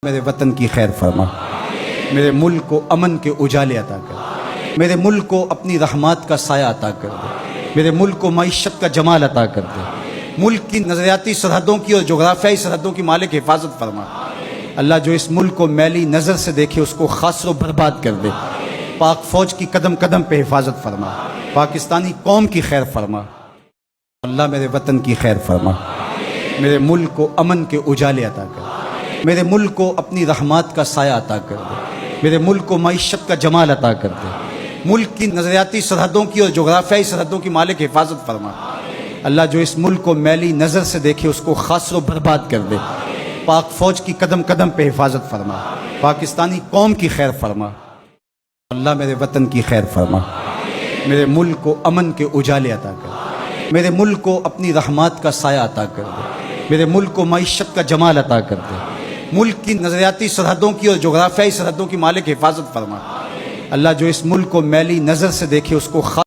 میرے وطن کی خیر فرما، میرے ملک کو امن کے اجالے عطا کر، میرے ملک کو اپنی رحمات کا سایہ عطا کر دے، میرے ملک کو معیشت کا جمال عطا کر دے، ملک کی نظریاتی سرحدوں کی اور جغرافیائی سرحدوں کی مالک حفاظت فرما۔ اللہ جو اس ملک کو میلی نظر سے دیکھے اس کو خاص و برباد کر دے، پاک فوج کی قدم قدم پہ حفاظت فرما، پاکستانی قوم کی خیر فرما۔ اللہ میرے وطن کی خیر فرما، میرے ملک کو امن کے اجالے عطا کر، میرے ملک کو اپنی رحمات کا سایہ عطا کر دے، میرے ملک کو معیشت کا جمال عطا کر دے، ملک کی نظریاتی سرحدوں کی اور جغرافیائی سرحدوں کی مالک حفاظت فرما۔ اللہ جو اس ملک کو میلی نظر سے دیکھے اس کو خاص و برباد کر دے، پاک فوج کی قدم قدم پہ حفاظت فرما، پاکستانی قوم کی خیر فرما۔ اللہ میرے وطن کی خیر فرما، میرے ملک کو امن کے اجالے عطا کر، میرے ملک کو اپنی رحمات کا سایہ عطا کر دے، میرے ملک کو معیشت کا جمال عطا کر دے، ملک کی نظریاتی سرحدوں کی اور جغرافیائی سرحدوں کی مالک حفاظت فرما۔ اللہ جو اس ملک کو میلی نظر سے دیکھے اس کو خاص